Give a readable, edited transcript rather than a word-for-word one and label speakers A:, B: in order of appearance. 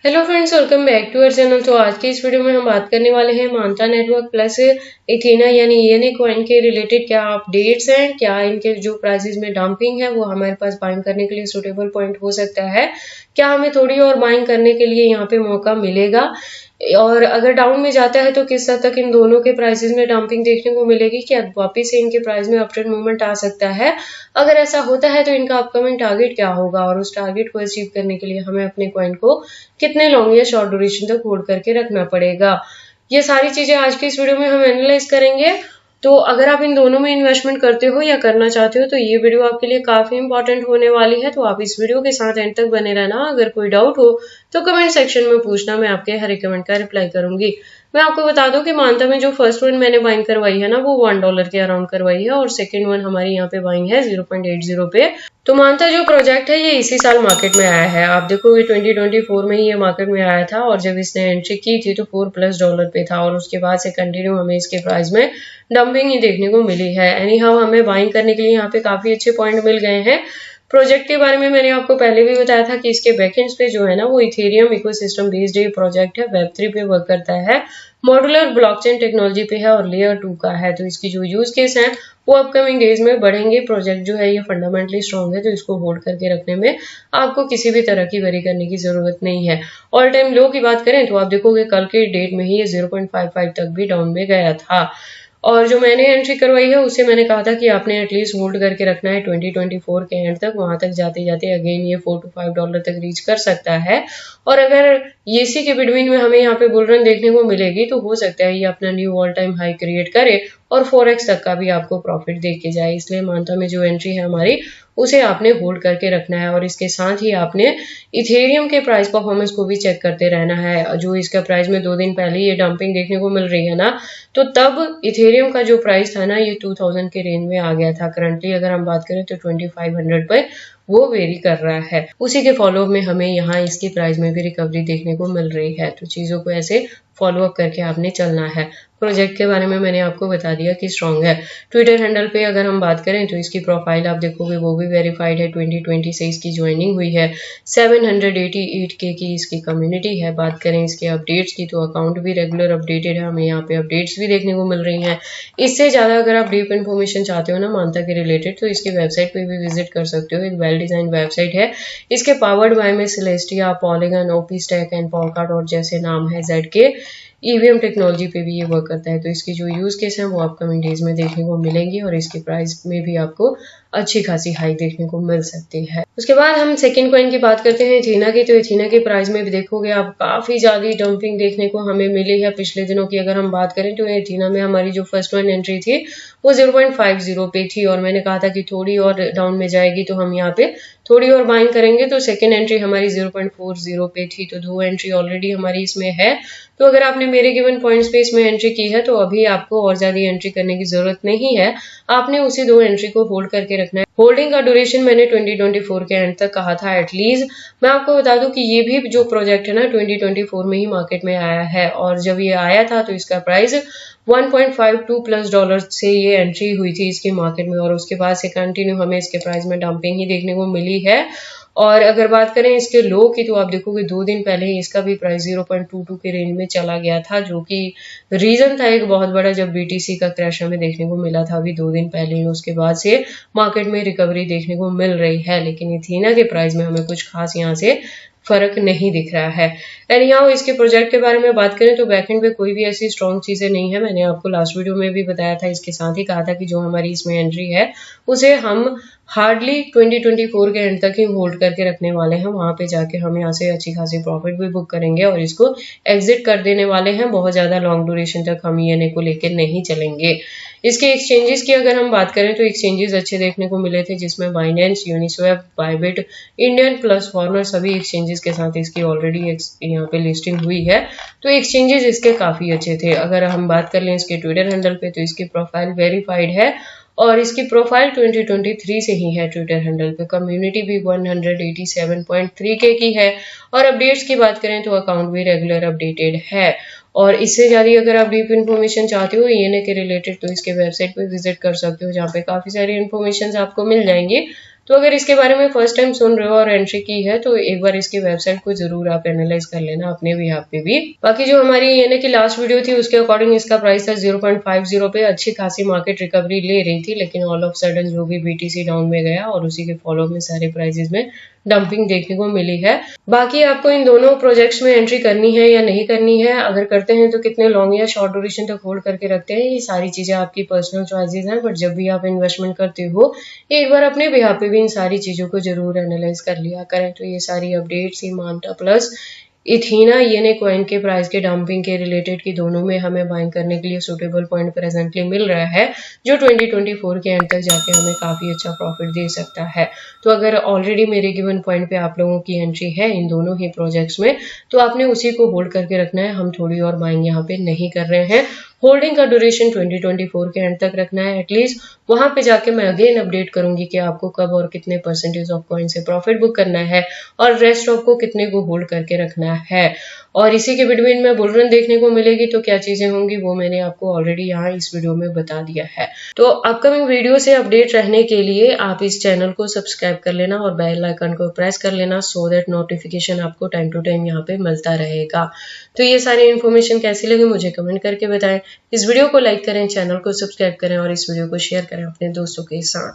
A: Hello friends, welcome back to our channel. तो आज की इस वीडियो में हम बात करने वाले हैं मांता नेटवर्क प्लस इथेना यानी ईएनए कॉइन के रिलेटेड क्या अपडेट्स हैं, क्या इनके जो प्राइसेस में डंपिंग है वो हमारे पास बाइंग करने के लिए सुटेबल पॉइंट हो सकता है, क्या हमें थोड़ी और बाइंग करने के लिए यहाँ पे मौका मिलेगा, और अगर डाउन में जाता है तो किस हद तक इन दोनों के प्राइसेस में डंपिंग देखने को मिलेगी, क्या वापस से इनके प्राइस में अपट्रेंड मूवमेंट आ सकता है। अगर ऐसा होता है तो इनका अपकमिंग टारगेट क्या होगा और उस टारगेट को अचीव करने के लिए हमें अपने कॉइन को कितने लॉन्ग या शॉर्ट ड्यूरेशन तक होल्ड करके रखना पड़ेगा। ये सारी चीजें आज की इस वीडियो में हम एनालाइज करेंगे। तो अगर आप इन दोनों में इन्वेस्टमेंट करते हो या करना चाहते हो तो ये वीडियो आपके लिए काफी इंपॉर्टेंट होने वाली है। तो आप इस वीडियो के साथ एंड तक बने रहना। अगर कोई डाउट हो तो कमेंट सेक्शन में पूछना, मैं आपके हर एक कमेंट का रिप्लाई करूंगी। मैं आपको बता दूं कि मांता में जो फर्स्ट वन मैंने बाइंग करवाई है ना वो $1 के अराउंड करवाई है और सेकंड वन हमारी यहाँ पे बाइंग है 0.80 पे। तो मांता जो प्रोजेक्ट है ये इसी साल मार्केट में आया है। आप देखोगे 2024 में ही ये मार्केट में आया था और जब इसने एंट्री की थी तो $4+ पे था और उसके बाद से कंटिन्यू हमें इसके प्राइस में डंपिंग ही देखने को मिली है। एनी हाउ हमें बाइंग करने के लिए यहाँ पे काफी अच्छे पॉइंट मिल गए हैं। प्रोजेक्ट के बारे में मैंने आपको पहले भी बताया था कि इसके बैकएंड्स पे जो है ना वो इथेरियम इकोसिस्टम बेस्ड ये प्रोजेक्ट है, वेब3 पे वर्क करता है, मॉड्यूलर ब्लॉकचेन टेक्नोलॉजी पे है और लेयर 2 का है। तो इसकी जो यूज केस है वो अपकमिंग डेज में बढ़ेंगे। प्रोजेक्ट जो है ये फंडामेंटली स्ट्रॉन्ग है, तो इसको होल्ड करके रखने में आपको किसी भी तरह की वरी करने की जरूरत नहीं है। ऑल टाइम लो की बात करें तो आप देखोगे कल के डेट में ही ये 0.55 तक भी डाउन में गया था और जो मैंने एंट्री करवाई है उसे मैंने कहा था कि आपने एटलीस्ट होल्ड करके रखना है 2024 के एंड तक। वहां तक जाते जाते अगेन ये $4 to $5 तक रीच कर सकता है और अगर इसी के बिटवीन में हमें यहाँ पे बुल रन देखने को मिलेगी तो हो सकता है ये अपना knew all time high create करे और 4x तक का भी आपको प्रॉफिट देख के जाए। इसलिए मांता में जो एंट्री है हमारी उसे आपने होल्ड करके रखना है और इसके साथ ही आपने इथेरियम के प्राइस परफॉर्मेंस को भी चेक करते रहना है। जो इसका प्राइस में 2 दिन पहले ये डंपिंग देखने को मिल रही है ना, तो तब इथेरियम का जो प्राइस था ना ये 2000 के रेंज में आ गया था। करंटली अगर हम बात करें तो 2500 पर वो वेरी कर रहा है। उसी के फॉलोअप में हमें यहाँ इसकी प्राइस में भी रिकवरी देखने को मिल रही है। तो चीजों को ऐसे फॉलोअप करके आपने चलना है। प्रोजेक्ट के बारे में मैंने आपको बता दिया कि स्ट्रॉन्ग है। ट्विटर हैंडल पे अगर हम बात करें तो इसकी प्रोफाइल आप देखोगे वो भी वेरीफाइड है। 2020 से इसकी ज्वाइनिंग हुई है। 788K की इसकी कम्युनिटी है। बात करें इसके अपडेट्स की तो अकाउंट भी रेगुलर अपडेटेड है, हमें यहाँ पे अपडेट्स भी देखने को मिल रही हैं। इससे ज्यादा अगर आप डीप इन्फॉर्मेशन चाहते हो ना मांता के रिलेटेड तो इसकी वेबसाइट पे भी विजिट कर सकते हो। एक वेल डिजाइन वेबसाइट है। इसके पावर्ड बाय में Celestia, Polygon, OP Stack and Polkadot और जैसे नाम है ZK ईवीएम टेक्नोलॉजी पे भी ये वर्क करता है। तो इसकी जो यूज केस है वो अपकमिंग डेज में देखने को मिलेंगी और इसकी प्राइस में भी आपको अच्छी खासी हाइक देखने को मिल सकती है। उसके बाद हम सेकंड कॉइन की बात करते हैं इथेना की। तो इथेना के प्राइस में भी देखोगे आप काफी ज्यादा डंपिंग देखने को हमें मिली है पिछले दिनों की। अगर हम बात करें तो इथेना में हमारी जो फर्स्ट वन एंट्री थी वो 0.50 पे थी और मैंने कहा था कि थोड़ी और डाउन में जाएगी तो हम यहाँ पे थोड़ी और बाइंग करेंगे। तो सेकंड एंट्री हमारी 0.40 पे थी, तो 2 एंट्री ऑलरेडी हमारी इसमें है। तो अगर आपने मेरे गिवन पॉइंट्स पे इसमें एंट्री की है तो अभी आपको और ज्यादा एंट्री करने की जरूरत नहीं है। आपने उसी 2 एंट्री को होल्ड करके रखना है। होल्डिंग का ड्यूरेशन मैंने 2024 के एंड तक कहा था एटलीस्ट। मैं आपको बता दूं कि ये भी जो प्रोजेक्ट है ना 2024 में ही मार्केट में आया है और जब ये आया था तो इसका प्राइस $1.52+ से ये एंट्री हुई थी इसके मार्केट में और उसके बाद से कंटिन्यू हमें इसके प्राइस में डंपिंग ही देखने को मिली है। और अगर बात करें इसके लो की तो आप देखोगे 2 दिन पहले ही इसका भी प्राइस 0.22 के रेंज में चला गया था, जो कि रीजन था एक बहुत बड़ा जब BTC का क्रैश हमें देखने को मिला था अभी 2 दिन पहले ही। उसके बाद से मार्केट में रिकवरी देखने को मिल रही है, लेकिन इथेना के प्राइस में हमें कुछ खास यहाँ से फर्क नहीं दिख रहा है। एंड यहाँ इसके प्रोजेक्ट के बारे में बात करें तो बैकएंड पे कोई भी ऐसी स्ट्रॉन्ग चीजें नहीं है। मैंने आपको लास्ट वीडियो में भी बताया था, इसके साथ ही कहा था कि जो हमारी इसमें एंट्री है उसे हम हार्डली 2024 के एंड तक ही होल्ड करके रखने वाले हैं। वहां पे जाके हम यहाँ से अच्छी खासी प्रॉफिट भी बुक करेंगे और इसको एग्जिट कर देने वाले हैं। बहुत ज्यादा लॉन्ग ड्यूरेशन तक हम ईएनए को लेकर नहीं चलेंगे। इसके एक्सचेंजेस की अगर हम बात करें तो एक्सचेंजेस अच्छे देखने को मिले थे, जिसमें Binance, Uniswap, Bybit, Indian plus farmer सभी एक्सचेंजेस के साथ इसकी ऑलरेडी यहाँ पे लिस्टिंग हुई है। तो एक्सचेंजेस इसके काफी अच्छे थे। अगर हम बात कर लें इसके ट्विटर हैंडल पे तो इसकी प्रोफाइल वेरीफाइड है और इसकी प्रोफाइल 2023 से ही है ट्विटर हैंडल पे। कम्युनिटी भी 187.3K की है और अपडेट्स की बात करें तो अकाउंट भी रेगुलर अपडेटेड है। और इससे ज्यादा अगर आप डीप इन्फॉर्मेशन चाहते हो ईएनए के रिलेटेड तो इसके वेबसाइट पे विजिट कर सकते हो, जहाँ पे काफी सारी इन्फॉर्मेशन आपको मिल जाएंगी। तो अगर इसके बारे में फर्स्ट टाइम सुन रहे हो और एंट्री की है तो एक बार इसकी वेबसाइट को जरूर आप एनालाइज कर लेना अपने भी यहाँ पे भी। बाकी जो हमारी यानी कि लास्ट वीडियो थी उसके अकॉर्डिंग इसका प्राइस था 0.50 पे, अच्छी खासी मार्केट रिकवरी ले रही थी, लेकिन ऑल ऑफ सडन जो भी बीटीसी डाउन में गया और उसी के फॉलो में सारे प्राइसेस में डंपिंग देखने को मिली है। बाकी आपको इन दोनों प्रोजेक्ट्स में एंट्री करनी है या नहीं करनी है, अगर करते हैं तो कितने लॉन्ग या शॉर्ट ड्यूरेशन तक होल्ड करके रखते हैं, ये सारी चीजें आपकी पर्सनल चॉइसेस हैं। बट जब भी आप इन्वेस्टमेंट करते हो एक बार अपने बिहार पे भी इन सारी चीजों को जरूर एनालाइज कर लिया करें। तो ये सारी अपडेट्स मांटा प्लस इथीना येने कॉइन के प्राइस के डंपिंग के रिलेटेड की दोनों में हमें बाइंग करने के लिए सुटेबल पॉइंट प्रेजेंटली मिल रहा है, जो 2024 के एंड तक जाके हमें काफी अच्छा प्रॉफिट दे सकता है। तो अगर ऑलरेडी मेरे गिवन पॉइंट पे आप लोगों की एंट्री है इन दोनों ही प्रोजेक्ट्स में तो आपने उसी को होल्ड करके रखना है। हम थोड़ी और बाइंग यहाँ पे नहीं कर रहे हैं। होल्डिंग का ड्यूरेशन 2024 के एंड तक रखना है एटलीस्ट। वहां पे जाके मैं अगेन अपडेट करूंगी कि आपको कब और कितने परसेंटेज ऑफ कॉइन से प्रॉफिट बुक करना है और रेस्ट ऑफ को कितने को होल्ड करके रखना है। और इसी के बिटवीन में बुल रन देखने को मिलेगी तो क्या चीजें होंगी वो मैंने आपको ऑलरेडी यहाँ इस वीडियो में बता दिया है। तो अपकमिंग वीडियो से अपडेट रहने के लिए आप इस चैनल को सब्सक्राइब कर लेना और बेल आइकन को प्रेस कर लेना, सो दैट नोटिफिकेशन आपको टाइम टू टाइम यहाँ पे मिलता रहेगा। तो ये सारी इन्फॉर्मेशन कैसी लगी मुझे कमेंट करके बताएं। इस वीडियो को लाइक करें, चैनल को सब्सक्राइब करें और इस वीडियो को शेयर करें अपने दोस्तों के साथ।